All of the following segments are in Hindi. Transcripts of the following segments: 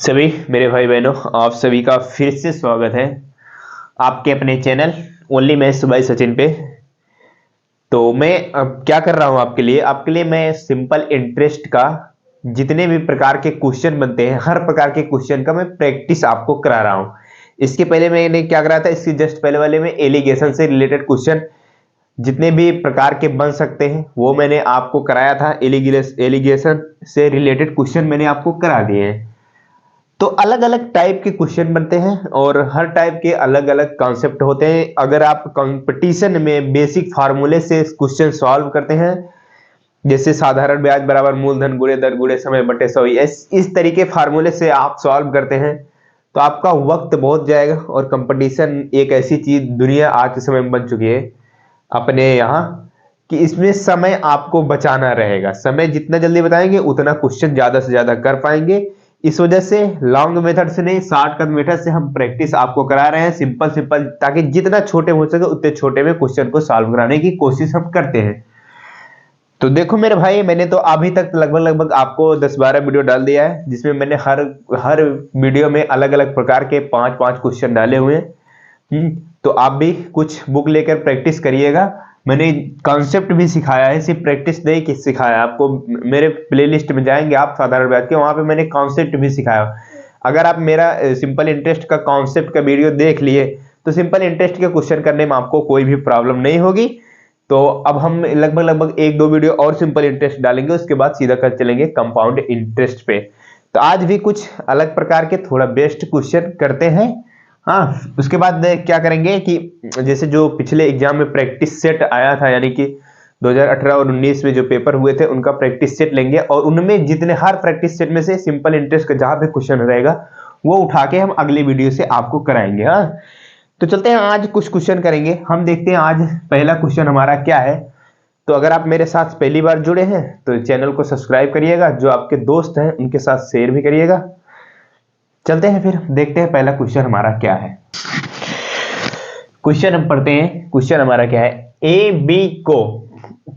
सभी मेरे भाई बहनों, आप सभी का फिर से स्वागत है आपके अपने channel only maths by Sachin पे। तो मैं अब क्या कर रहा हूं आपके लिए मैं सिंपल इंटरेस्ट का जितने भी प्रकार के क्वेश्चन बनते हैं, हर प्रकार के क्वेश्चन का मैं प्रैक्टिस आपको करा रहा हूं। इसके पहले मैंने क्या करा था, इसके जस्ट पहले वाले में एलिगेशन से रिलेटेड क्वेश्चन जितने भी प्रकार के बन सकते हैं वो मैंने आपको कराया था। एलिगेशन से रिलेटेड क्वेश्चन मैंने आपको करा दिए हैं। तो अलग अलग टाइप के क्वेश्चन बनते हैं और हर टाइप के अलग अलग कॉन्सेप्ट होते हैं। अगर आप कंपटीशन में बेसिक फार्मूले से क्वेश्चन सॉल्व करते हैं, जैसे साधारण ब्याज बराबर मूलधन गुणे दर गुणे समय बटे 100, इस तरीके फार्मूले से आप सॉल्व करते हैं तो आपका वक्त बहुत जाएगा। और कंपटीशन एक ऐसी चीज दुनिया आज के समय में बन चुकी है अपने यहाँ कि इसमें समय आपको बचाना रहेगा। समय जितना जल्दी बताएंगे उतना क्वेश्चन ज्यादा से ज्यादा कर पाएंगे। इस वजह से लॉन्ग मेथड से नहीं, शॉर्टकट मेथड से हम प्रैक्टिस आपको करा रहे हैं, सिंपल सिंपल, ताकि जितना छोटे हो सके उतने छोटे में क्वेश्चन को सॉल्व कराने की कोशिश हम करते हैं। तो देखो मेरे भाई, मैंने तो अभी तक लगभग आपको 10-12 वीडियो डाल दिया है, जिसमें मैंने हर हर वीडियो में अलग अलग प्रकार के 5-5 क्वेश्चन डाले हुए हैं। तो आप भी कुछ बुक लेकर प्रैक्टिस करिएगा। मैंने कॉन्सेप्ट भी सिखाया है, सिर्फ प्रैक्टिस नहीं कि सिखाया आपको। मेरे प्लेलिस्ट में जाएंगे आप साधारण ब्याज के, वहां पे मैंने कॉन्सेप्ट भी सिखाया। अगर आप मेरा सिंपल इंटरेस्ट का कॉन्सेप्ट का वीडियो देख लिए तो सिंपल इंटरेस्ट के क्वेश्चन करने में आपको कोई भी प्रॉब्लम नहीं होगी। तो अब हम लगभग 1-2 वीडियो और सिंपल इंटरेस्ट डालेंगे, उसके बाद सीधा कर चलेंगे कंपाउंड इंटरेस्ट पे। तो आज भी कुछ अलग प्रकार के थोड़ा बेस्ट क्वेश्चन करते हैं। हाँ, उसके बाद क्या करेंगे कि जैसे जो पिछले एग्जाम में प्रैक्टिस सेट आया था, यानी कि 2018 और 19 में जो पेपर हुए थे उनका प्रैक्टिस सेट लेंगे और उनमें जितने हर प्रैक्टिस सेट में से सिंपल इंटरेस्ट का जहां पे क्वेश्चन रहेगा वो उठा के हम अगले वीडियो से आपको कराएंगे। हाँ, तो चलते हैं, आज कुछ क्वेश्चन करेंगे हम। देखते हैं आज पहला क्वेश्चन हमारा क्या है। तो अगर आप मेरे साथ पहली बार जुड़े हैं तो चैनल को सब्सक्राइब करिएगा, जो आपके दोस्त हैं उनके साथ शेयर भी करिएगा। चलते हैं फिर देखते हैं पहला क्वेश्चन हमारा क्या है। क्वेश्चन हम पढ़ते हैं। क्वेश्चन हमारा क्या है, ए बी को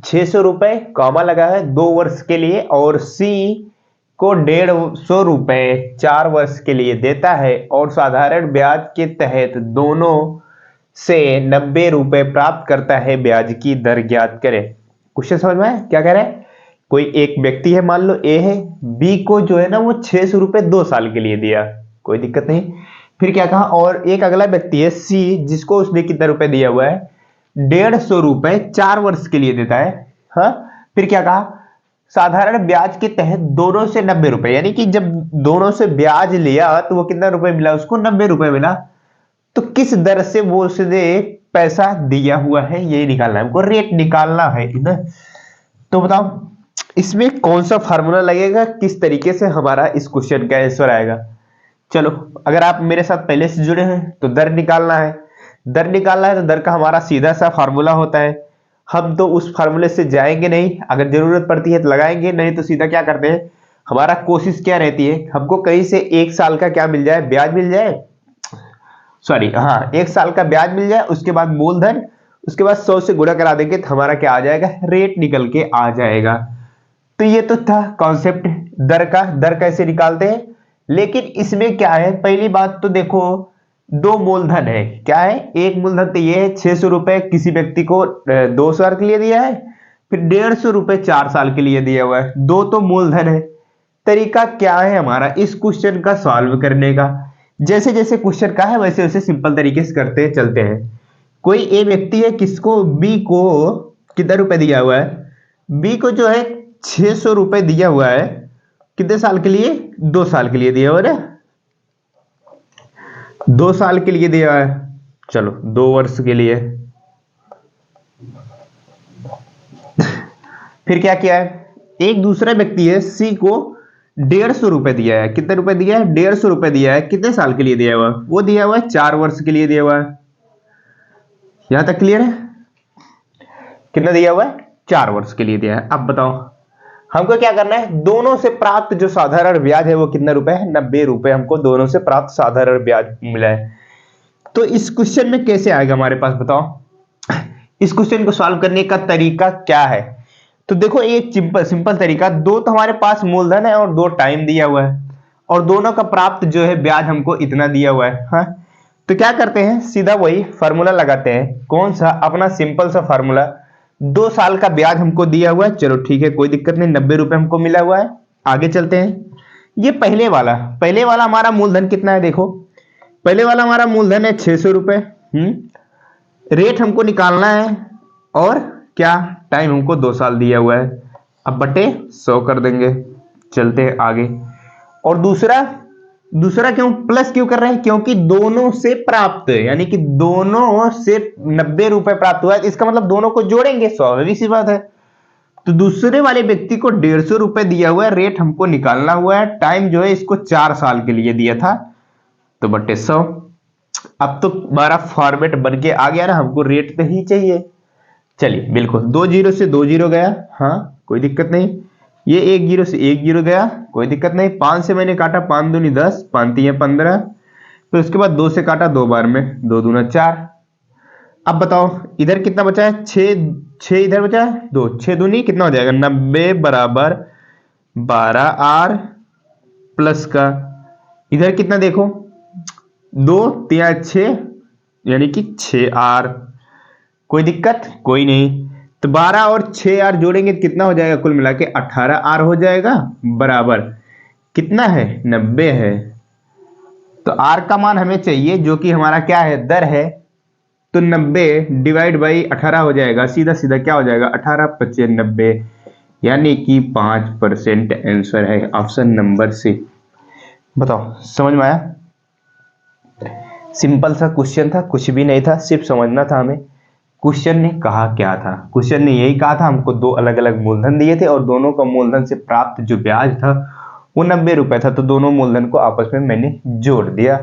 600 रुपए कॉमा लगा है 2 वर्ष के लिए और सी को 150 रुपए 4 वर्ष के लिए देता है और साधारण ब्याज के तहत दोनों से 90 रुपए प्राप्त करता है, ब्याज की दर ज्ञात करें। क्वेश्चन समझ में आया क्या कह रहा है? कोई एक व्यक्ति है, मान लो ए है, बी को जो है ना वो 600 रुपए 2 साल के लिए दिया, कोई दिक्कत नहीं। फिर क्या कहा, और एक अगला व्यक्ति है सी, जिसको उसने कितना रुपए दिया हुआ है, 150 रुपए 4 वर्ष के लिए देता है। हाँ, फिर क्या कहा, साधारण ब्याज के तहत दोनों से 90 रुपए, यानी कि जब दोनों से ब्याज लिया तो वो कितना रुपए मिला उसको, 90 रुपए मिला। तो किस दर से वो उसने पैसा दिया हुआ है ये निकालना है हमको, रेट निकालना है ना। तो बताओ इसमें कौन सा फार्मूला लगेगा, किस तरीके से हमारा इस क्वेश्चन का आंसर आएगा। चलो, अगर आप मेरे साथ पहले से जुड़े हैं तो दर निकालना है। दर निकालना है तो दर का हमारा सीधा सा फार्मूला होता है। हम तो उस फार्मूले से जाएंगे नहीं, अगर जरूरत पड़ती है तो लगाएंगे, नहीं तो सीधा क्या करते हैं, हमारा कोशिश क्या रहती है, हमको कहीं से 1 साल का क्या मिल जाए, ब्याज मिल जाए, सॉरी हाँ 1 साल का ब्याज मिल जाए, उसके बाद मूलधन, उसके बाद 100 से गुणा करा देंगे तो हमारा क्या आ जाएगा, रेट निकल के आ जाएगा। तो ये तो था कॉन्सेप्ट दर का, दर कैसे निकालते हैं। लेकिन इसमें क्या है, पहली बात तो देखो, 2 मूलधन है। क्या है, एक मूलधन तो ये है 600 रुपए किसी व्यक्ति को 2 साल के लिए दिया है, फिर 150 रुपए 4 साल के लिए दिया हुआ है, 2 तो मूलधन है। तरीका क्या है हमारा इस क्वेश्चन का सॉल्व करने का, जैसे जैसे क्वेश्चन का है वैसे वैसे सिंपल तरीके से करते चलते हैं। कोई ए व्यक्ति है, किसको, बी को कितना रुपए दिया हुआ है, बी को जो है 600 रुपए दिया हुआ है, कितने साल के लिए, 2 साल के लिए दिया हुआ है, 2 साल के लिए दिया है, चलो 2 वर्ष के लिए। फिर क्या किया है, एक दूसरा व्यक्ति है सी को 150 रुपए दिया है, कितने रुपए दिया है, 150 रुपए दिया है, कितने साल के लिए दिया हुआ है, वो दिया हुआ है 4 वर्ष के लिए दिया हुआ है। यहां तक क्लियर है, कितना दिया हुआ है, 4 वर्ष के लिए दिया है। अब बताओ हमको क्या करना है, दोनों से प्राप्त जो साधारण ब्याज है वो कितना रुपए है, 90 रुपए हमको दोनों से प्राप्त साधारण ब्याज मिला है। तो इस क्वेश्चन में कैसे आएगा हमारे पास, बताओ इस क्वेश्चन को सॉल्व करने का तरीका क्या है। तो देखो एक सिंपल तरीका, 2 तो हमारे पास मूलधन है और 2 टाइम दिया हुआ है। और दोनों का प्राप्त जो है ब्याज हमको इतना दिया हुआ है। हाँ, तो क्या करते हैं, सीधा वही फार्मूला लगाते हैं। कौन सा? अपना सिंपल सा फार्मूला। 2 साल का ब्याज हमको दिया हुआ है, चलो ठीक है, कोई दिक्कत नहीं, 90 रुपए हमको मिला हुआ है। आगे चलते हैं। ये पहले वाला हमारा मूलधन कितना है? देखो, पहले वाला हमारा मूलधन है 600 रुपए। रेट हमको निकालना है, और क्या, टाइम हमको 2 साल दिया हुआ है। अब बटे 100 कर देंगे। चलते हैं आगे। और दूसरा दूसरा क्यों प्लस क्यों कर रहे हैं? क्योंकि दोनों से प्राप्त, यानी कि दोनों से 90 रुपए प्राप्त हुआ है, इसका मतलब दोनों को जोड़ेंगे, स्वाभाविक सी बात है। तो दूसरे वाले व्यक्ति को 150 रुपए दिया हुआ है, रेट हमको निकालना हुआ है, टाइम जो है इसको 4 साल के लिए दिया था, तो बटे 100। अब तो हमारा फॉर्मेट बन के आ गया ना, हमको रेट तो ही चाहिए। चलिए बिल्कुल, 2 जीरो से 2 जीरो गया, हाँ कोई दिक्कत नहीं। ये 1 जीरो से 1 जीरो गया, कोई दिक्कत नहीं। 5 से मैंने काटा, 5 दूनी 10, 5 तीन 15। फिर उसके बाद 2 से काटा 2 बार में, 2 दूना 4। अब बताओ इधर कितना बचा है? 6 इधर बचा है, 2 6 दूनी कितना हो जाएगा? 90 बराबर 12R प्लस का इधर कितना देखो, 2 3 6, यानी कि 6R। कोई दिक्कत? कोई नहीं। तो 12 और 6R जोड़ेंगे तो कितना हो जाएगा? कुल मिला के 18R हो जाएगा, बराबर कितना है? 90 है। तो R का मान हमें चाहिए, जो कि हमारा क्या है? दर है। तो 90 डिवाइड बाई 18 हो जाएगा, सीधा सीधा क्या हो जाएगा? 18 25 90, यानी कि 5% आंसर है ऑप्शन नंबर सी। बताओ, समझ में आया? सिंपल सा क्वेश्चन था, कुछ भी नहीं था, सिर्फ समझना था हमें। क्वेश्चन ने कहा क्या था? क्वेश्चन ने यही कहा था, हमको 2 अलग अलग मूलधन दिए थे, और दोनों का मूलधन से प्राप्त जो ब्याज था वो 90 रुपए था। तो दोनों मूलधन को आपस में मैंने जोड़ दिया,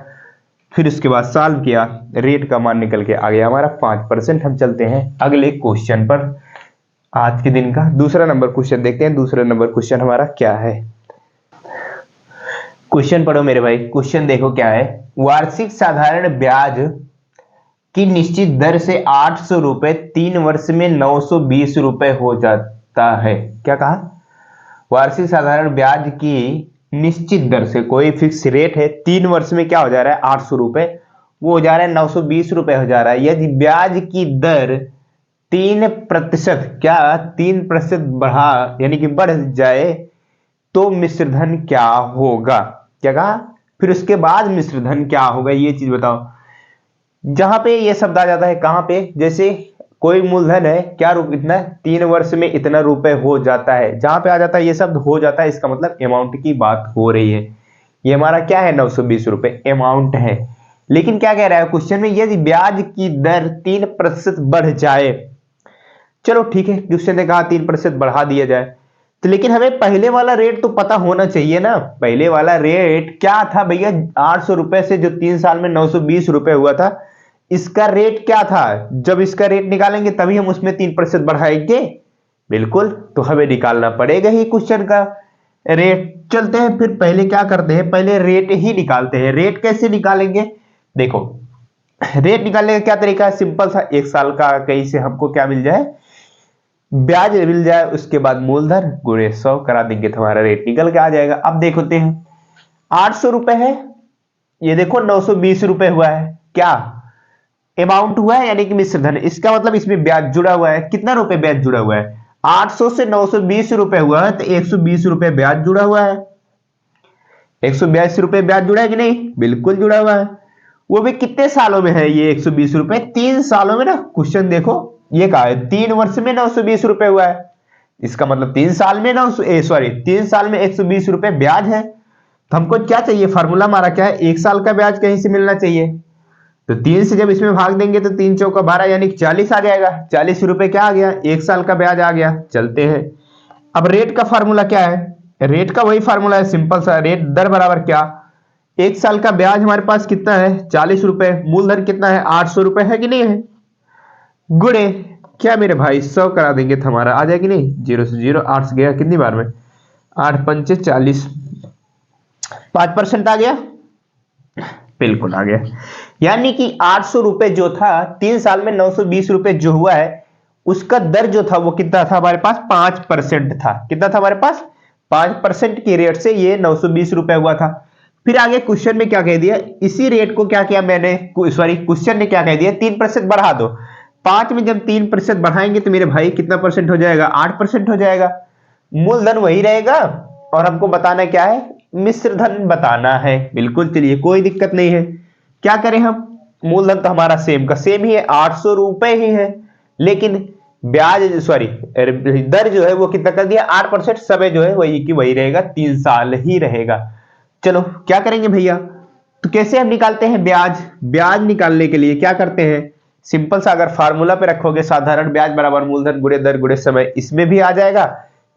फिर उसके बाद सॉल्व किया, रेट का मान निकल के आ गया हमारा 5%। हम चलते हैं अगले क्वेश्चन पर। आज के दिन का दूसरा नंबर क्वेश्चन देखते हैं। दूसरा नंबर क्वेश्चन हमारा क्या है? क्वेश्चन पढ़ो मेरे भाई। क्वेश्चन देखो क्या है। वार्षिक साधारण ब्याज की निश्चित दर से 800 रुपए 3 वर्ष में 920 रुपए हो जाता है। क्या कहा? वार्षिक साधारण ब्याज की निश्चित दर से, कोई फिक्स रेट है, 3 वर्ष में क्या हो जा रहा है? 800 रुपए, वो हो जा रहा है 920 रुपए हो जा रहा है। यदि ब्याज की दर 3%, क्या 3% बढ़ा, यानी कि बढ़ जाए, तो मिश्रधन क्या होगा? क्या कहा? फिर उसके बाद मिश्रधन क्या होगा, ये चीज बताओ। जहां पे ये शब्द आ जाता है, कहां पे? जैसे कोई मूलधन है, क्या इतना 3 वर्ष में इतना रुपए हो जाता है, जहां पे आ जाता है ये शब्द हो जाता है, इसका मतलब अमाउंट की बात हो रही है। ये हमारा क्या है? 920 रुपए अमाउंट है। लेकिन क्या कह रहा है क्वेश्चन में? यदि ब्याज की दर 3% बढ़ जाए, चलो ठीक है, क्वेश्चन ने कहा 3% बढ़ा दिया जाए, तो लेकिन हमें पहले वाला रेट तो पता होना चाहिए ना। पहले वाला रेट क्या था भैया? 800 रुपए से जो 3 साल में 920 रुपए हुआ था, इसका रेट क्या था? जब इसका रेट निकालेंगे तभी हम उसमें 3% बढ़ाएंगे, बिल्कुल। तो हमें निकालना पड़ेगा ही क्वेश्चन का रेट। चलते हैं फिर, पहले क्या करते हैं? पहले रेट ही निकालते हैं। रेट कैसे निकालेंगे? देखो, रेट निकालने का क्या तरीका है? सिंपल सा, 1 साल का कहीं से हमको क्या मिल जाए? ब्याज मिल जाए, उसके बाद मूलधन गुणे 100 करा देंगे तो हमारा रेट निकल के आ जाएगा। अब देखते हैं, 800 रुपए है, ये देखो 920 रुपए हुआ है, क्या अमाउंट हुआ है, यानी कि मिश्रधन। इसका मतलब इसमें ब्याज जुड़ा हुआ है। कितना रुपए ब्याज जुड़ा हुआ है? 800 से 920 रुपए हुआ है, तो 120 रुपए ब्याज जुड़ा हुआ है। 182 रुपए ब्याज जुड़ा है कि नहीं? बिल्कुल जुड़ा हुआ है। वो भी कितने सालों में है ये 120 रुपए? 3 सालों में ना। क्वेश्चन देखो, ये कहा है 3 वर्ष में 920 रुपए हुआ है, इसका मतलब 3 साल में 3 साल में 120 रुपए ब्याज है। तो हमको क्या चाहिए? फार्मूला हमारा क्या है? 1 साल का ब्याज कहीं से मिलना चाहिए। तो 3 से जब इसमें भाग देंगे तो 3 चौका 12, यानी 40 आ जाएगा। 40 रुपए क्या आ गया? 1 साल का ब्याज आ गया। चलते हैं, अब रेट का फार्मूला क्या है? रेट का वही फार्मूला है, सिंपल सा। रेट दर बराबर क्या? 1 साल का ब्याज हमारे पास कितना है? 40 रुपए। मूलधन कितना है? 800 रुपए है कि नहीं है? गुणे क्या मेरे भाई 100 करा देंगे तो हमारा आ जाएगी नहीं? 0 से 0, 8 से गया कितनी बार में? 8 पंचे 40, 5% आ गया, बिल्कुल आ गया। यानी कि 800 रुपए जो था, 3 साल में 920 रुपए जो हुआ है, उसका दर जो था वो कितना था हमारे पास? 5% था। कितना था हमारे पास? 5% की रेट से ये 920 रुपए हुआ था। फिर आगे क्वेश्चन में क्या कह दिया, इसी रेट को क्या किया मैंने, सॉरी क्वेश्चन ने क्या कह दिया, 3% बढ़ा दो। 5 में जब 3% बढ़ाएंगे तो मेरे भाई कितना परसेंट हो जाएगा, 8% हो जाएगा। मूलधन वही रहेगा और हमको बताना क्या है, मिश्र धन बताना है। बिल्कुल, चलिए कोई दिक्कत नहीं है। क्या करें हम, मूलधन तो हमारा सेम का सेम ही है, 800 रुपए ही है, लेकिन ब्याज सॉरी दर जो है वो कितना कर दिया, 8%। समय जो है वही की वही रहेगा, 3 साल ही रहेगा। चलो क्या करेंगे भैया, तो कैसे हम निकालते हैं ब्याज। ब्याज निकालने के लिए क्या करते हैं, सिंपल सा अगर फार्मूला पे रखोगे, साधारण ब्याज बराबर मूलधन गुणे दर गुणे समय, इसमें भी आ जाएगा।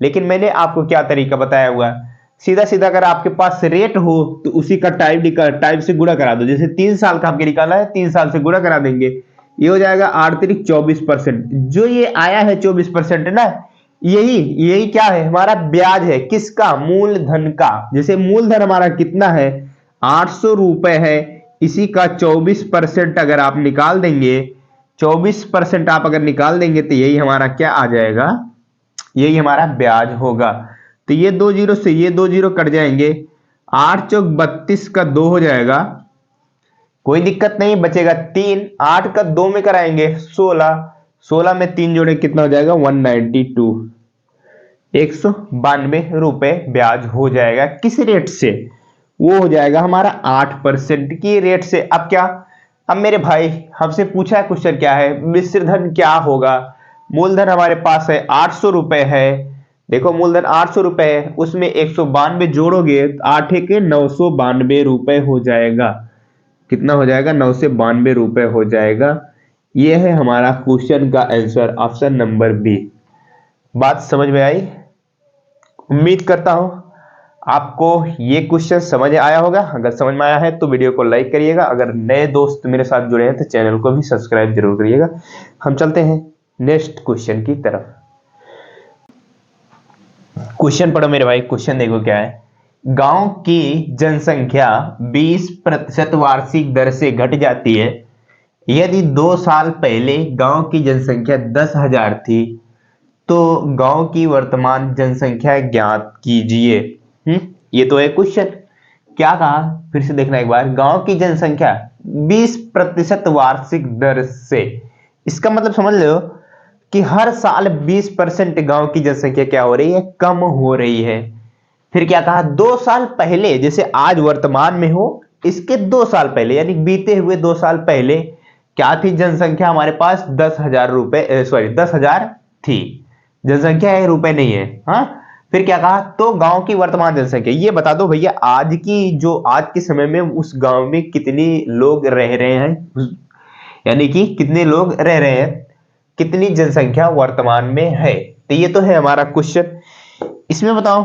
लेकिन मैंने आपको क्या तरीका बताया हुआ, सीधा सीधा अगर आपके पास रेट हो तो उसी का टाइम से गुणा करा दो। जैसे 3 साल का हमको निकाला है, 3 साल से गुणा करा देंगे, ये हो जाएगा 8 तिरिक 24%। जो ये आया है 24% ना, यही यही क्या है, हमारा ब्याज है। किसका, मूलधन का। जैसे मूलधन हमारा कितना है, 800 रुपए है, इसी का 24% अगर आप निकाल देंगे, 24% आप अगर निकाल देंगे तो यही हमारा क्या आ जाएगा, यही हमारा ब्याज होगा। तो ये 2 जीरो से ये 2 जीरो कट जाएंगे, 8 चौक 32 का 2 हो जाएगा, कोई दिक्कत नहीं, बचेगा 3। 8 का 2 में कराएंगे 16, 16 में 3 जोड़े कितना हो जाएगा, 192, 192 रुपए ब्याज हो जाएगा। किस रेट से, वो हो जाएगा हमारा 8% की रेट से। अब क्या, अब मेरे भाई हमसे पूछा है क्वेश्चन क्या है, मिश्रधन क्या होगा। मूलधन हमारे पास है 800 रुपए है, देखो मूलधन 800 रुपए है, उसमें 192 जोड़ोगे, 8 के 992 रुपए हो जाएगा। कितना हो जाएगा, 992 रुपए हो जाएगा। यह है हमारा क्वेश्चन का आंसर, ऑप्शन नंबर बी। बात समझ में आई, उम्मीद करता हूं आपको ये क्वेश्चन समझ आया होगा। अगर समझ में आया है तो वीडियो को लाइक करिएगा, अगर नए दोस्त मेरे साथ जुड़े हैं तो चैनल को भी सब्सक्राइब जरूर करिएगा। हम चलते हैं नेक्स्ट क्वेश्चन की तरफ। क्वेश्चन पढ़ो मेरे भाई, क्वेश्चन देखो क्या है। गांव की जनसंख्या 20% वार्षिक दर से घट जाती है यदि 2 साल पहले गांव की जनसंख्या 10,000 थी, तो गांव की वर्तमान जनसंख्या ज्ञात कीजिए। ये तो है क्वेश्चन। क्या कहा, फिर से देखना एक बार। गांव की जनसंख्या 20% वार्षिक दर से, इसका मतलब समझ लो कि हर साल 20% गांव की जनसंख्या क्या हो रही है, कम हो रही है। फिर क्या कहा, 2 साल पहले, जैसे आज वर्तमान में हो, इसके 2 साल पहले यानी बीते हुए 2 साल पहले क्या थी जनसंख्या हमारे पास, 10,000 रुपए, सॉरी 10,000 थी। जनसंख्या है, रुपए नहीं है। हाँ, फिर क्या कहा, तो गांव की वर्तमान जनसंख्या ये बता दो भैया, आज की जो आज के समय में उस गांव में कितने लोग रह रहे हैं, यानी कि कितने लोग रह रहे हैं, कितनी जनसंख्या वर्तमान में है। तो ये तो है हमारा क्वेश्चन। इसमें बताओ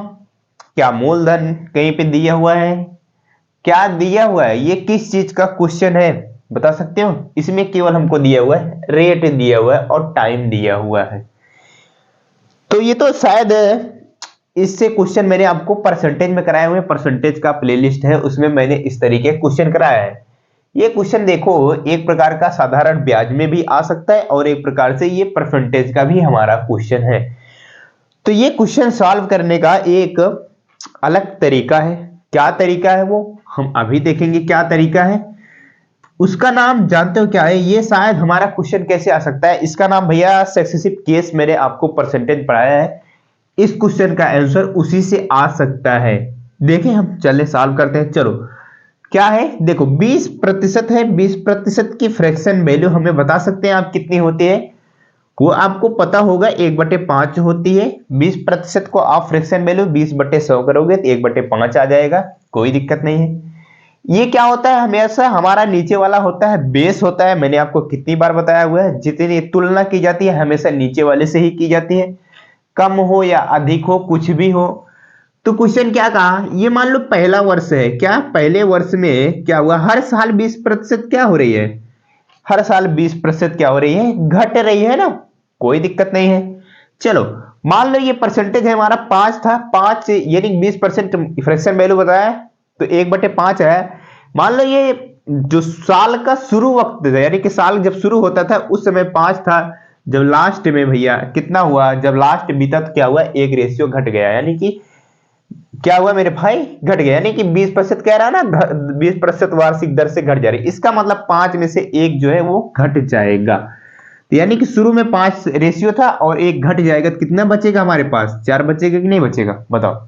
क्या मूलधन कहीं पे दिया हुआ है, क्या दिया हुआ है, ये किस चीज का क्वेश्चन है बता सकते हो। इसमें केवल हमको दिया हुआ है, रेट दिया हुआ है और टाइम दिया हुआ है। तो ये तो शायद इससे क्वेश्चन मैंने आपको परसेंटेज में कराए हुए, परसेंटेज का प्लेलिस्ट है, उसमें मैंने इस तरीके क्वेश्चन कराया है। ये क्वेश्चन देखो एक प्रकार का साधारण ब्याज में भी आ सकता है और एक प्रकार से ये परसेंटेज का भी हमारा क्वेश्चन है। तो ये क्वेश्चन सॉल्व करने का एक अलग तरीका है। क्या तरीका है वो हम अभी देखेंगे, क्या तरीका है उसका नाम जानते हो क्या है। ये शायद हमारा क्वेश्चन कैसे आ सकता है, इसका नाम भैया सक्सेसिव केस, मैंने आपको परसेंटेज पढ़ाया है। इस क्वेश्चन का आंसर उसी से आ सकता है। देखें हम, चले सॉल्व करते हैं। चलो क्या है, देखो 20% है, 20% की फ्रैक्शन वैल्यू हमें बता सकते हैं आप कितनी होती है, वो आपको पता होगा 1/5 होती है। 20% को आप फ्रैक्शन वैल्यू 20/100 करोगे तो 1/5 आ जाएगा, कोई दिक्कत नहीं है। ये क्या होता है, हमेशा हमारा नीचे वाला होता है, बेस होता है। मैंने आपको कितनी बार बताया हुआ है, जितनी तुलना की जाती है हमेशा नीचे वाले से ही की जाती है, कम हो या अधिक हो, कुछ भी हो। तो क्वेश्चन क्या कहा, ये मान लो पहला वर्ष है, क्या पहले वर्ष में क्या हुआ, हर साल 20% क्या हो रही है, हर साल 20% क्या हो रही है, घट रही है ना, कोई दिक्कत नहीं है। चलो मान लो ये परसेंटेज है हमारा 5 था, 5 यानी 20% फ्रैक्शन वैल्यू बताया तो 1/5 है। मान लो ये जो साल का शुरू वक्त है, यानी कि साल जब शुरू होता था उस समय 5 था, जब लास्ट में भैया कितना हुआ, जब लास्ट बीता तो क्या हुआ, 1 रेशियो घट गया, यानी कि क्या हुआ मेरे भाई, घट गया, यानी कि 20% कह रहा है ना, 20% वार्षिक दर से घट जा रही, इसका मतलब 5 में से एक जो है वो घट जाएगा। तो यानी कि शुरू में 5 रेशियो था और एक घट जाएगा, तो कितना बचेगा हमारे पास, 4 बचेगा कि नहीं बचेगा बताओ।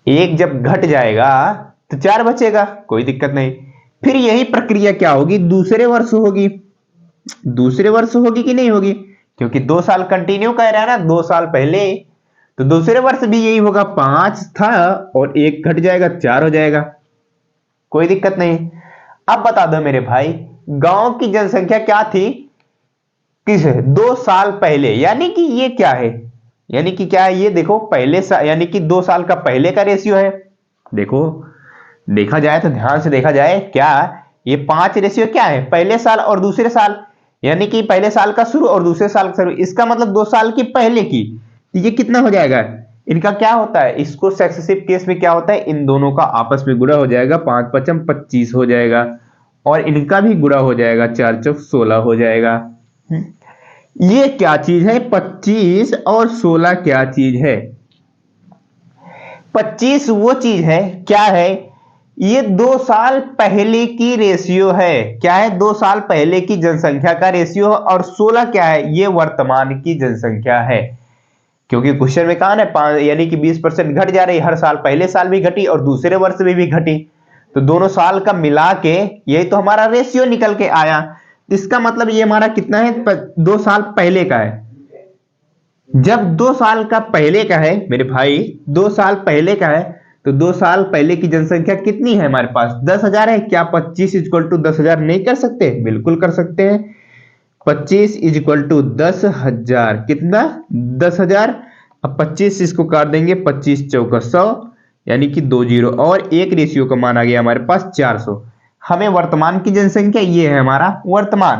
एक जब घट जाएगा तो 4 बचेगा, कोई दिक्कत नहीं। फिर यही प्रक्रिया क्या होगी, दूसरे वर्ष होगी, दूसरे वर्ष होगी कि नहीं होगी, क्योंकि 2 साल कंटिन्यू कह रहा है ना, 2 साल पहले, तो दूसरे वर्ष भी यही होगा, 5 था और एक घट जाएगा, 4 हो जाएगा, कोई दिक्कत नहीं। अब बता दो मेरे भाई, गांव की जनसंख्या क्या थी, किस 2 साल पहले, यानी कि ये क्या है, यानी कि क्या है ये, देखो पहले साल, यानी कि 2 साल का पहले का रेशियो है। देखो देखा जाए तो ध्यान से देखा जाए, क्या ये 5 रेशियो क्या है, पहले साल और दूसरे साल, यानी कि पहले साल का शुरू और दूसरे साल का शुरू, इसका मतलब 2 साल की पहले की, तो ये कितना हो जाएगा, इनका क्या होता है, इसको सक्सेसिव केस में क्या होता है, इन दोनों का आपस में गुणा हो जाएगा, 5 पचम 25 हो जाएगा, और इनका भी गुणा हो जाएगा, 4 चौक 16 हो जाएगा। ये क्या चीज है, 25 और 16 क्या चीज है, 25 वो चीज है, क्या है, ये 2 साल पहले की रेशियो है, क्या है, 2 साल पहले की जनसंख्या का रेशियो है, और 16 क्या है, ये वर्तमान की जनसंख्या है। क्योंकि क्वेश्चन में कहा ना, यानी कि 20% घट जा रही है हर साल, पहले साल भी घटी और दूसरे वर्ष में भी घटी, तो दोनों साल का मिला के यही तो हमारा रेशियो निकल के आया। इसका मतलब ये हमारा कितना है, 2 साल पहले का है। जब 2 साल का पहले का है मेरे भाई, 2 साल पहले का है, तो 2 साल पहले की जनसंख्या कितनी है हमारे पास, 10,000 है, क्या 25 इक्वल टू 10,000 नहीं कर सकते, बिल्कुल कर सकते हैं। 25 इज इक्वल टू 10,000, कितना 10,000, अब 25 इसको काट देंगे, 25 चौका 100, यानी कि 2 जीरो, और एक रेशियो का मान आ गया हमारे पास 400। हमें वर्तमान की जनसंख्या ये है हमारा वर्तमान,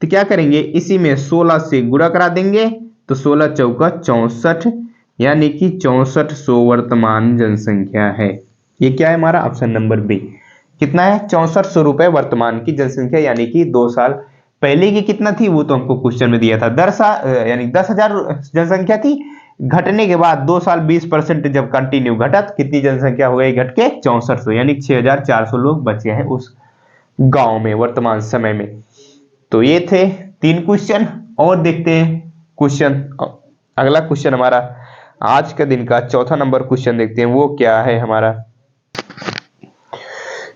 तो क्या करेंगे, इसी में 16 से गुणा करा देंगे, तो 16 चौका 64, यानी कि 6400 वर्तमान जनसंख्या है। ये क्या है हमारा ऑप्शन नंबर बी, कितना है, 6400 रुपए वर्तमान की जनसंख्या, यानी कि 2 साल पहले की कितना थी वो तो हमको क्वेश्चन में दिया था, 10,000 यानी 10,000 जनसंख्या थी, घटने के बाद 2 साल 20% जब कंटिन्यू घटा तो कितनी जनसंख्या हो गई, घट के 6400, यानी 6400 लोग बचे हैं उस गांव में वर्तमान समय में। तो ये थे 3 क्वेश्चन, और देखते हैं क्वेश्चन, अगला क्वेश्चन हमारा आज का दिन का चौथा नंबर क्वेश्चन देखते हैं, वो क्या है हमारा।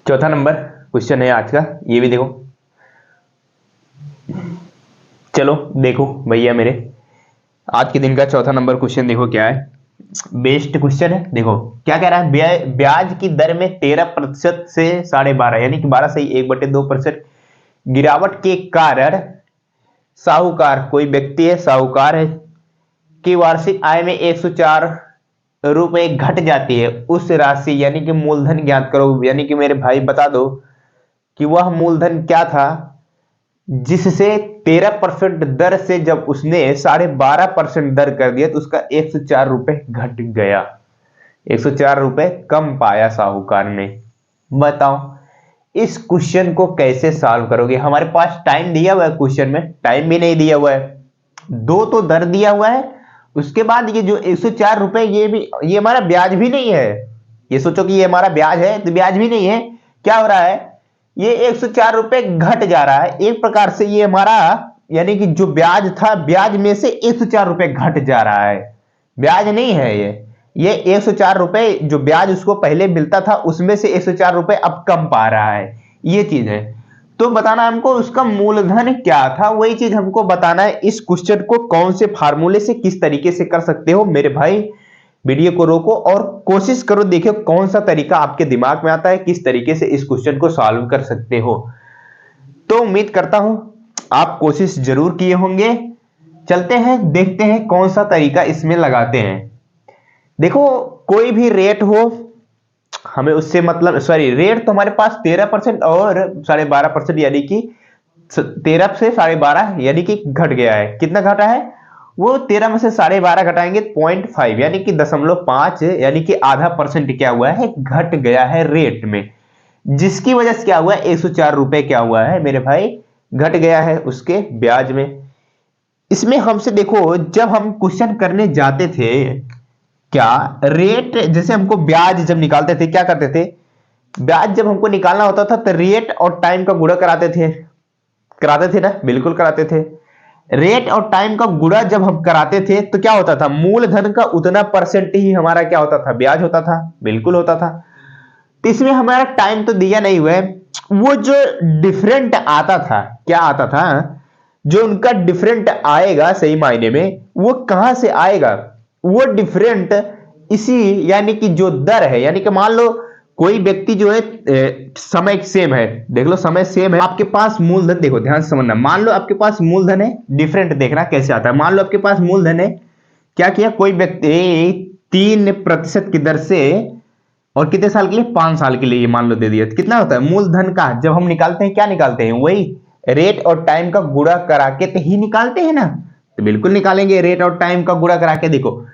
चौथा नंबर क्वेश्चन है आज का, ये भी देखो, चलो देखो भैया मेरे, आज के दिन का चौथा नंबर क्वेश्चन देखो क्या है, बेस्ट क्वेश्चन है। देखो क्या कह रहा है, ब्याज की दर में 13% से 12.5 यानी कि 12 से 1/2% गिरावट के कारण साहूकार, कोई व्यक्ति है साहूकार है, की वार्षिक आय में 104 रुपए घट जाती है, उस राशि यानी कि मूलधन ज्ञात करो, यानी कि मेरे भाई बता दो कि वह मूलधन क्या था जिससे 13% दर से जब उसने 12.5% दर कर दिया तो उसका 104 रुपए घट गया, 104 रुपए कम पाया साहूकार ने। बताओ इस क्वेश्चन को कैसे सॉल्व करोगे, हमारे पास टाइम दिया हुआ है, क्वेश्चन में टाइम भी नहीं दिया हुआ है, 2 तो दर दिया हुआ है, उसके बाद ये जो 104 रुपए, ये हमारा ब्याज भी नहीं है, ये सोचो कि ये हमारा ब्याज है तो ब्याज भी नहीं है, क्या हो रहा है, ये 104 रुपए घट जा रहा है, एक प्रकार से ये हमारा, यानी कि जो ब्याज था ब्याज में से 104 रुपए घट जा रहा है, ब्याज नहीं है ये 104 रुपए जो ब्याज उसको पहले मिलता था उसमें से 104 रुपए अब कम पा रहा है, ये चीज है। तो बताना हमको उसका मूलधन क्या था, वही चीज हमको बताना है। इस क्वेश्चन को कौन से फार्मूले से किस तरीके से कर सकते हो मेरे भाई, वीडियो को रोको और कोशिश करो, देखो कौन सा तरीका आपके दिमाग में आता है, किस तरीके से इस क्वेश्चन को सॉल्व कर सकते हो। तो उम्मीद करता हूं आप कोशिश जरूर किए होंगे। चलते हैं देखते हैं कौन सा तरीका इसमें लगाते हैं। देखो कोई भी रेट हो, हमें उससे मतलब, सॉरी रेट तो हमारे पास 13% और 12.5% यानी कि 13 से 12.5 यानी कि घट गया है, कितना घटा है, वो 13 में से 12.5 घटाएंगे 0.5 यानी कि 0.5 यानी कि आधा % क्या हुआ है, घट गया है रेट में, जिसकी वजह से क्या हुआ है, 104 रुपए क्या हुआ है मेरे भाई, घट गया है उसके ब्याज में। इसमें हमसे देखो जब हम क्वेश्चन करने जाते थे क्या रेट, जैसे हमको ब्याज जब निकालते थे क्या करते थे, ब्याज जब हमको निकालना होता था तो रेट और टाइम का गुणा कराते थे ना, बिल्कुल कराते थे। रेट और टाइम का गुणा जब हम कराते थे तो क्या होता था, मूलधन का उतना परसेंट ही हमारा क्या होता था, ब्याज होता था, बिल्कुल होता था। तो इसमें हमारा टाइम तो दिया नहीं हुआ है, वो जो डिफरेंट आता था, क्या आता था, जो उनका डिफरेंट आएगा सही मायने में, वो कहां से आएगा, वो डिफरेंट इसी, यानी कि जो दर है, यानी कि मान लो कोई व्यक्ति जो है समय सेम है, देख लो समय सेम है, आपके पास मूलधन, देखो ध्यान से समझना, मान लो आपके पास मूलधन है, डिफरेंट देखना कैसे आता है। मान लो आपके पास मूलधन है, क्या किया कोई व्यक्ति 3% की दर से, और कितने साल के लिए, 5 साल के लिए, ये मान लो दे दिया, तो कितना होता है मूलधन का, जब हम निकालते हैं क्या निकालते हैं, वही रेट और टाइम का गुणा करा के तो ही निकालते हैं ना, तो बिल्कुल निकालेंगे रेट और टाइम का गुणा करा के। देखो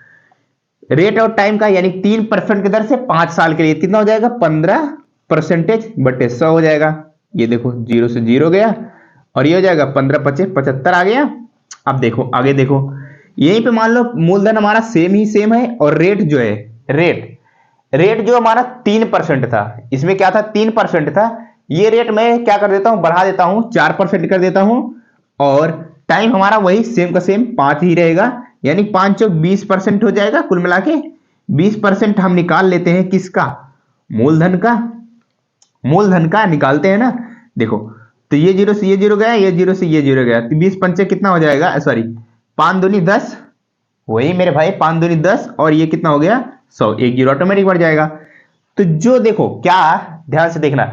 रेट और टाइम का यानी 3% की दर से 5 साल के लिए कितना हो जाएगा, 15% बटे 100 हो जाएगा। ये देखो 0 से 0 गया, और ये हो जाएगा 15×5 = 75 आ गया। अब देखो आगे देखो, यहीं पे मान लो मूलधन हमारा सेम ही सेम है, और रेट जो है, रेट जो हमारा 3% था, इसमें क्या था 3% था, ये रेट मैं क्या कर देता हूं, बढ़ा देता हूं 4% कर देता हूं, और टाइम हमारा वही सेम का सेम 5 ही रहेगा, यानी 5 चौक 20% हो जाएगा, कुल मिला के 20% हम निकाल लेते हैं, किसका, मूलधन का निकालते हैं ना। देखो तो ये 0 से ये 0 गया, ये 0 से ये 0 गया, तो 20×5 कितना हो जाएगा, सॉरी 5 दूनी 10, वही मेरे भाई 5 दूनी 10, और ये कितना हो गया 100, एक 0 ऑटोमेटिक बढ़ जाएगा। तो जो देखो क्या, ध्यान से देखना,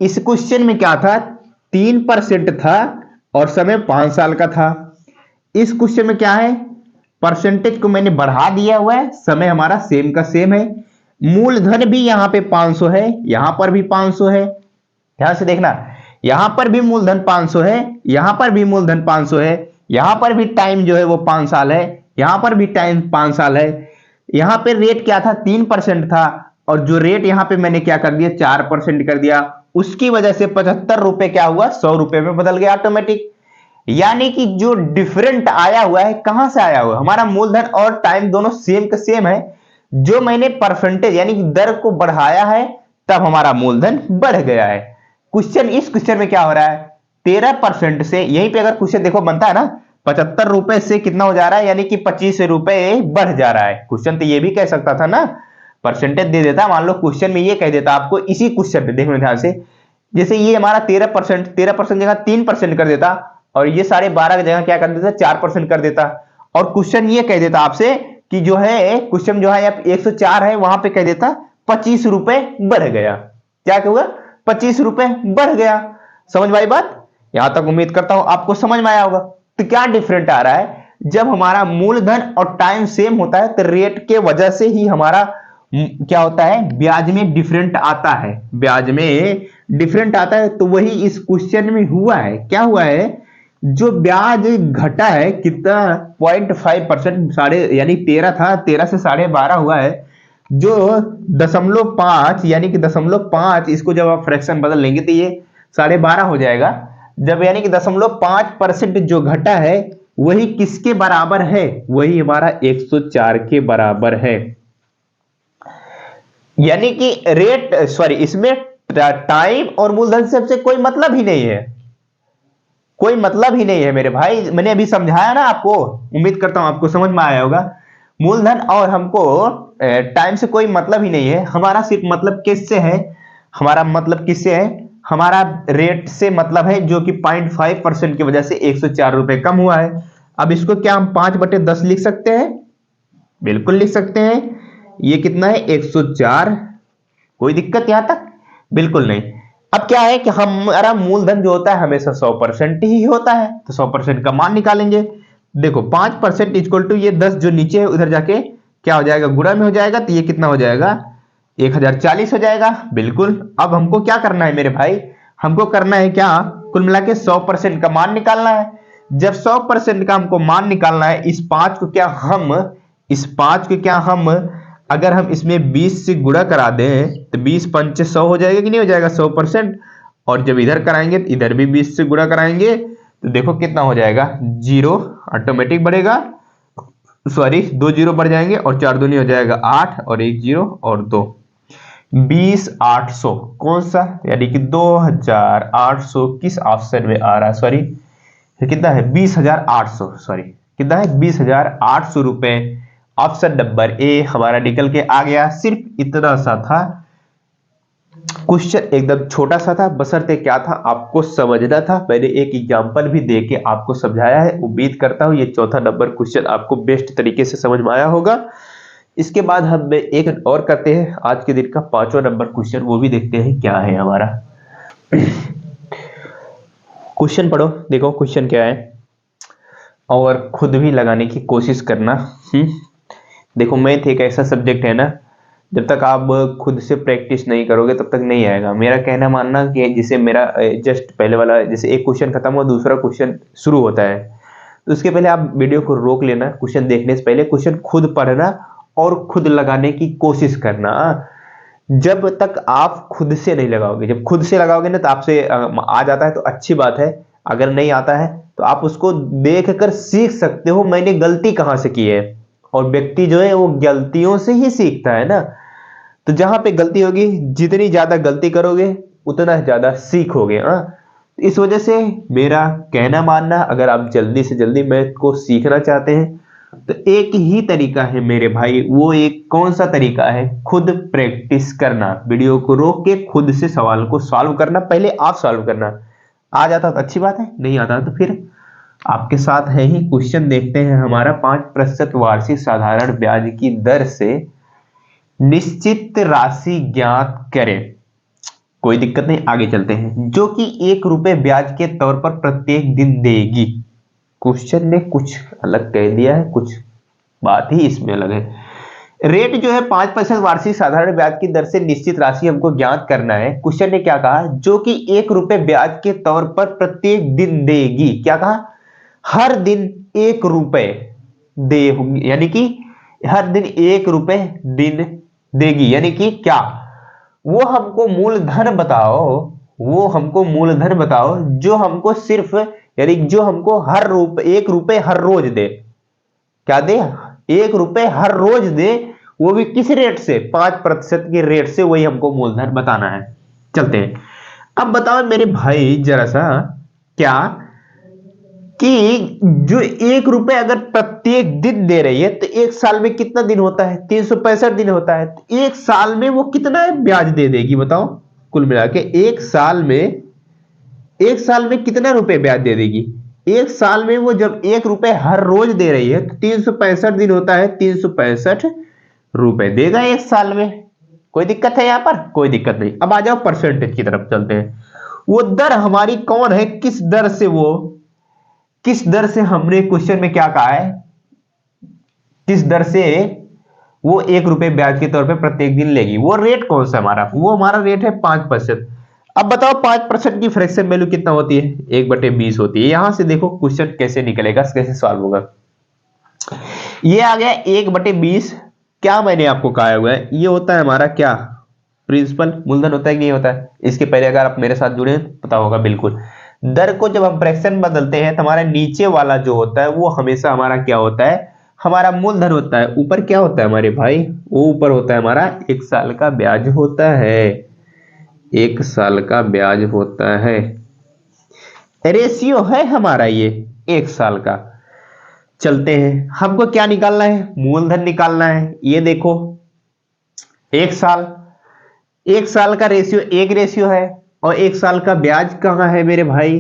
इस क्वेश्चन में क्या था, 3% था और समय 5 साल का था। इस क्वेश्चन में क्या है, परसेंटेज को मैंने बढ़ा दिया हुआ है, समय हमारा सेम का सेम है, मूलधन भी यहां पे 500 है, यहां पर भी 500 है, ध्यान से देखना, यहां पर भी मूलधन 500 है, यहां पर भी मूलधन 500 है, यहां पर भी टाइम जो है वो 5 साल है, यहां पर भी टाइम 5 साल है। यहां पे रेट क्या था, 3% था, और जो रेट यहां पे मैंने क्या कर दिया, 4% कर दिया, उसकी वजह से 75 रुपए क्या हुआ, 100 रुपए में बदल गया ऑटोमेटिक। यानी कि जो डिफरेंट आया हुआ है, कहां से आया हुआ है, हमारा मूलधन और टाइम दोनों सेम का सेम है, जो मैंने परसेंटेज यानी कि दर को बढ़ाया है, तब हमारा मूलधन बढ़ गया है। इस क्वेश्चन में क्या हो रहा है, 13% से, यहीं पे अगर क्वेश्चन देखो बनता है ना, 75 रुपए से कितना हो जा रहा है, यानी कि 25 रुपए बढ़ जा रहा है। क्वेश्चन तो ये भी कह सकता था ना, परसेंटेज दे देता, मान लो क्वेश्चन में ये कह देता आपको, इसी क्वेश्चन पे देखो ध्यान से, जैसे ये हमारा 13% जगह 3% कर देता, और ये 12.5 की जगह क्या कर देता, 4% कर देता, और क्वेश्चन ये कह देता आपसे कि जो है क्वेश्चन जो है 104 है, वहां पे कह देता 25 रुपए बढ़ गया, क्या हुआ, 25 रुपए बढ़ गया। समझ में आई बात, यहां तक उम्मीद करता हूं आपको समझ में आया होगा। तो क्या डिफरेंट आ रहा है, जब हमारा मूलधन और टाइम सेम होता है तो रेट के वजह से ही हमारा क्या होता है, ब्याज में डिफरेंट आता है, ब्याज में डिफरेंट आता है। तो वही इस क्वेश्चन में हुआ है, क्या हुआ है, जो ब्याज घटा है कितना, 0.5%, साढ़े यानी 13 था, 13 से 12.5 हुआ है, जो 0.5 यानी कि 0.5, इसको जब आप फ्रैक्शन बदल लेंगे तो ये 12.5 हो जाएगा, जब यानी कि 0.5% जो घटा है वही किसके बराबर है, वही हमारा 104 के बराबर है। यानी कि रेट, सॉरी, इसमें टाइम और मूलधन से कोई मतलब ही नहीं है, कोई मतलब ही नहीं है मेरे भाई, मैंने अभी समझाया ना आपको, उम्मीद करता हूं आपको समझ में आया होगा। मूलधन और हमको टाइम से कोई मतलब ही नहीं है, हमारा सिर्फ मतलब किससे है, हमारा मतलब किससे है, हमारा रेट से मतलब है, जो कि 0.5% की वजह से 104 रुपए कम हुआ है। अब इसको क्या हम 5/10 लिख सकते हैं, बिल्कुल लिख सकते हैं। ये कितना है, 104, कोई दिक्कत यहां तक, बिल्कुल नहीं। अब क्या है कि हमारा मूलधन जो होता है हमेशा 100% ही होता है, तो 100% का मान निकालेंगे। देखो 5% इक्वल टू ये 10 जो नीचे है उधर जाके क्या हो जाएगा, गुणा में हो जाएगा, तो ये कितना हो जाएगा, 1040 हो जाएगा, बिल्कुल। अब हमको क्या करना है मेरे भाई, हमको करना है क्या, कुल मिला के 100% का मान निकालना है। जब 100% का हमको मान निकालना है, इस 5 को क्या हम अगर हम इसमें 20 से गुणा करा दें तो 20×5 100 हो जाएगा कि नहीं हो जाएगा, 100%। और जब इधर कराएंगे तो इधर भी 20 से गुणा कराएंगे तो देखो कितना हो जाएगा, 0 ऑटोमेटिक बढ़ेगा। सॉरी 2 जीरो बढ़ जाएंगे और 4 दूनी हो जाएगा 8 और 1 जीरो और 2, 20,800 कौन सा, यानी कि 2,800 किस ऑप्शन में आ रहा है, सॉरी कितना है 20,800, सॉरी कितना है 20,800 रुपए। ऑप्शन नंबर ए हमारा निकल के आ गया। सिर्फ इतना सा था, क्वेश्चन एकदम छोटा सा था, बशर्ते क्या था आपको समझना था। मैंने एक एग्जांपल भी देके आपको समझाया है। उम्मीद करता हूं ये चौथा नंबर क्वेश्चन आपको बेस्ट तरीके से समझ में आया होगा। इसके बाद हम एक और करते हैं आज के दिन का 5वां नंबर क्वेश्चन, वो भी देखते हैं क्या है हमारा। क्वेश्चन पढ़ो, देखो क्वेश्चन क्या है और खुद भी लगाने की कोशिश करना। देखो मैथ एक ऐसा सब्जेक्ट है ना, जब तक आप खुद से प्रैक्टिस नहीं करोगे तब तक नहीं आएगा। मेरा कहना मानना कि जैसे मेरा जस्ट पहले वाला, जैसे एक क्वेश्चन खत्म हुआ दूसरा क्वेश्चन शुरू होता है, तो उसके पहले आप वीडियो को रोक लेना, क्वेश्चन देखने से पहले क्वेश्चन खुद पढ़ना और खुद लगाने की कोशिश करना। जब तक आप खुद से नहीं लगाओगे, जब खुद से लगाओगे ना तो आपसे आ जाता है तो अच्छी बात है, अगर नहीं आता है तो आप उसको देख कर सीख सकते हो मैंने गलती कहां से की है। और व्यक्ति जो है वो गलतियों से ही सीखता है ना, तो जहां पे गलती होगी, जितनी ज्यादा गलती करोगे उतना ज्यादा सीखोगे। इस वजह से मेरा कहना मानना, अगर आप जल्दी से जल्दी मैथ को सीखना चाहते हैं तो एक ही तरीका है मेरे भाई, वो एक कौन सा तरीका है, खुद प्रैक्टिस करना। वीडियो को रोक के खुद से सवाल को सॉल्व करना, पहले आप सॉल्व करना। आ जाता तो अच्छी बात है, नहीं आता तो फिर आपके साथ है ही। क्वेश्चन देखते हैं हमारा, 5% वार्षिक साधारण ब्याज की दर से निश्चित राशि ज्ञात करें। कोई दिक्कत नहीं, आगे चलते हैं। जो कि 1 रुपए ब्याज के तौर पर प्रत्येक दिन देगी। क्वेश्चन ने कुछ अलग कह दिया है, कुछ बात ही इसमें अलग है। रेट जो है 5% वार्षिक साधारण ब्याज की दर से निश्चित राशि हमको ज्ञात करना है। क्वेश्चन ने क्या कहा, जो कि 1 रुपए ब्याज के तौर पर प्रत्येक दिन देगी। क्या कहा, हर दिन 1 रुपए दे, यानी कि हर दिन 1 रुपए दिन देगी, यानी कि क्या, वो हमको मूलधन बताओ, वो हमको मूलधन बताओ जो हमको सिर्फ, यानी जो हमको 1 रुपए हर रोज दे। क्या दे, 1 रुपए हर रोज दे, वो भी किस रेट से, 5% के रेट से, वही हमको मूलधन बताना है। चलते हैं, अब बताओ मेरे भाई जरा सा, क्या कि जो 1 रुपए अगर प्रत्येक दिन दे रही है तो एक साल में कितना दिन होता है, 365 दिन होता है। तो एक साल में वो कितना ब्याज दे देगी बताओ, कुल मिला के एक साल में कितना रुपए ब्याज दे देगी। एक साल में वो जब 1 रुपए हर रोज दे रही है तो 365 दिन होता है, 365 रुपए देगा एक साल में। कोई दिक्कत है यहां पर, कोई दिक्कत नहीं। अब आ जाओ परसेंटेज की तरफ चलते हैं। वो दर हमारी कौन है, किस दर से हमने क्वेश्चन में क्या कहा है, किस दर से वो 1 रुपए ब्याज के तौर पे प्रत्येक दिन लेगी। वो रेट कौन सा हमारा, वो हमारा रेट है 5%। अब बताओ 5% की फ्रैक्शन वैल्यू कितना होती है, 1/20 होती है। यहां से देखो क्वेश्चन कैसे निकलेगा, कैसे सॉल्व होगा। ये आ गया 1/20। क्या मैंने आपको कहा हुआ है, ये होता है हमारा क्या, प्रिंसिपल मूलधन होता है कि नहीं होता है। इसके पहले अगर आप मेरे साथ जुड़े हैं तो पता होगा बिल्कुल। दर को जब हम फ्रैक्शन बदलते हैं तो हमारा नीचे वाला जो होता है वो हमेशा हमारा क्या होता है, हमारा मूलधन होता है। ऊपर क्या होता है हमारे भाई, वो ऊपर होता है हमारा 1 साल का ब्याज होता है, 1 साल का ब्याज होता है। रेशियो है हमारा ये 1 साल का। चलते हैं, हमको क्या निकालना है, मूलधन निकालना है। ये देखो 1 साल का रेशियो 1 रेशियो है, और 1 साल का ब्याज कहां है मेरे भाई,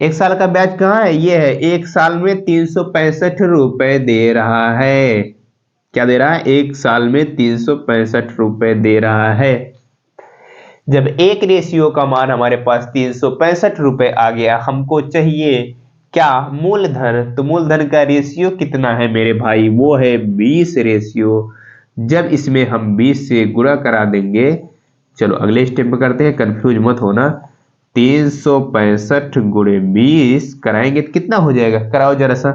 1 साल का ब्याज कहां है, ये है 1 साल में 365 रुपए दे रहा है। क्या दे रहा है, 1 साल में 365 रुपए दे रहा है। जब 1 रेशियो का मान हमारे पास 365 रुपए आ गया, हमको चाहिए क्या, मूलधन। तो मूलधन का रेशियो कितना है मेरे भाई, वो है 20 रेशियो। जब इसमें हम 20 से गुणा करा देंगे, चलो अगले स्टेप में करते हैं, कंफ्यूज मत होना। 365 गुणे 20 कराएंगे तो कितना हो जाएगा, कराओ जरा सा।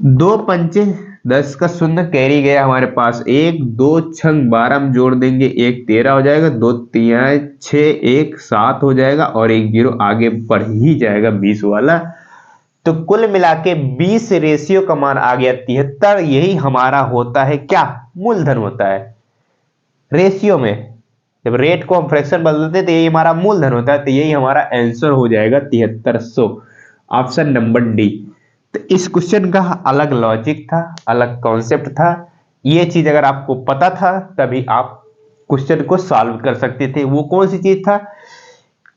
2 पंचे 10 का शून्य कैरी गया हमारे पास, 1 2 छंग 12 हम जोड़ देंगे, 1 13 हो जाएगा, 2 3 6 1 7 हो जाएगा, और 1 0 आगे बढ़ ही जाएगा 20 वाला। तो कुल मिला के 20 रेशियो का मान आ गया 73। यही हमारा होता है क्या, मूलधन होता है। रेशियो में जब रेट को हम फ्रैक्शन बदलते हैं तो यही हमारा मूलधन होता है, तो यही हमारा आंसर हो जाएगा 7300, ऑप्शन नंबर डी। तो इस क्वेश्चन का अलग लॉजिक था, अलग कॉन्सेप्ट था। ये चीज अगर आपको पता था तभी आप क्वेश्चन को सॉल्व कर सकते थे। वो कौन सी चीज था,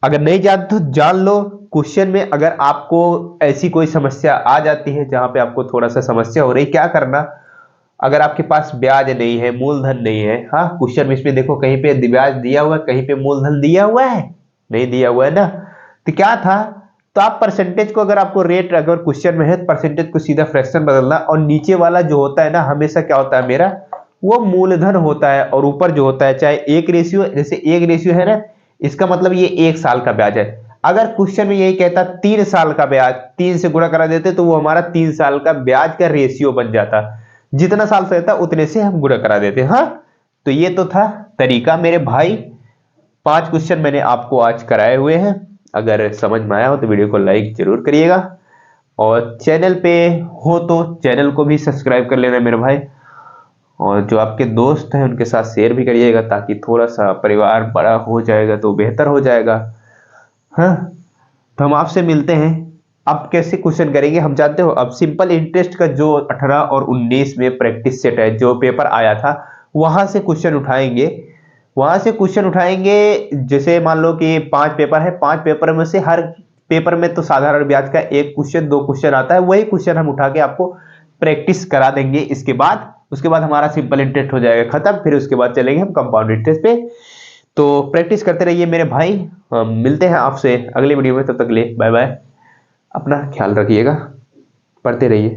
अगर नहीं जानते तो जान लो। क्वेश्चन में अगर आपको ऐसी कोई समस्या आ जाती है जहां पे आपको थोड़ा सा समस्या हो रही, क्या करना, अगर आपके पास ब्याज नहीं है, मूलधन नहीं है, हाँ क्वेश्चन में इसमें देखो कहीं पे ब्याज दिया हुआ है, कहीं पे मूलधन दिया हुआ है, नहीं दिया हुआ है ना, तो क्या था, तो आप परसेंटेज को, अगर आपको रेट अगर क्वेश्चन में है तो परसेंटेज को सीधा फ्रैक्शन बदलना, और नीचे वाला जो होता है ना हमेशा क्या होता है मेरा, वो मूलधन होता है, और ऊपर जो होता है चाहे एक रेशियो, जैसे एक रेशियो है ना, इसका मतलब ये 1 साल का ब्याज है। अगर क्वेश्चन में यही कहता 3 साल का ब्याज, 3 से गुणा करा देते तो वो हमारा 3 साल का ब्याज का रेशियो बन जाता, जितना साल से रहता उतने से हम गुणा करा देते। हाँ, तो ये तो था तरीका मेरे भाई। 5 क्वेश्चन मैंने आपको आज कराए हुए हैं। अगर समझ में आया हो तो वीडियो को लाइक जरूर करिएगा, और चैनल पे हो तो चैनल को भी सब्सक्राइब कर लेना मेरे भाई, और जो आपके दोस्त हैं उनके साथ शेयर भी करिएगा, ताकि थोड़ा सा परिवार बड़ा हो जाएगा तो बेहतर हो जाएगा। हाँ, तो हम आपसे मिलते हैं। अब कैसे क्वेश्चन करेंगे हम जानते हो। अब सिंपल इंटरेस्ट का जो 18 और 19 में प्रैक्टिस सेट है, जो पेपर आया था, वहां से क्वेश्चन उठाएंगे। वहां से क्वेश्चन उठाएंगे, जैसे मान लो कि 5 पेपर है, 5 पेपर में से हर पेपर में तो साधारण ब्याज का 1 क्वेश्चन 2 क्वेश्चन आता है, वही क्वेश्चन हम उठा के आपको प्रैक्टिस करा देंगे। इसके बाद उसके बाद हमारा सिंपल इंटरेस्ट हो जाएगा खत्म, फिर उसके बाद चलेंगे हम कंपाउंड इंटरेस्ट पे। तो प्रैक्टिस करते रहिए मेरे भाई। हम मिलते हैं आपसे अगले वीडियो में, तब तक के लिए बाय बाय। अपना ख्याल रखिएगा, पढ़ते रहिए।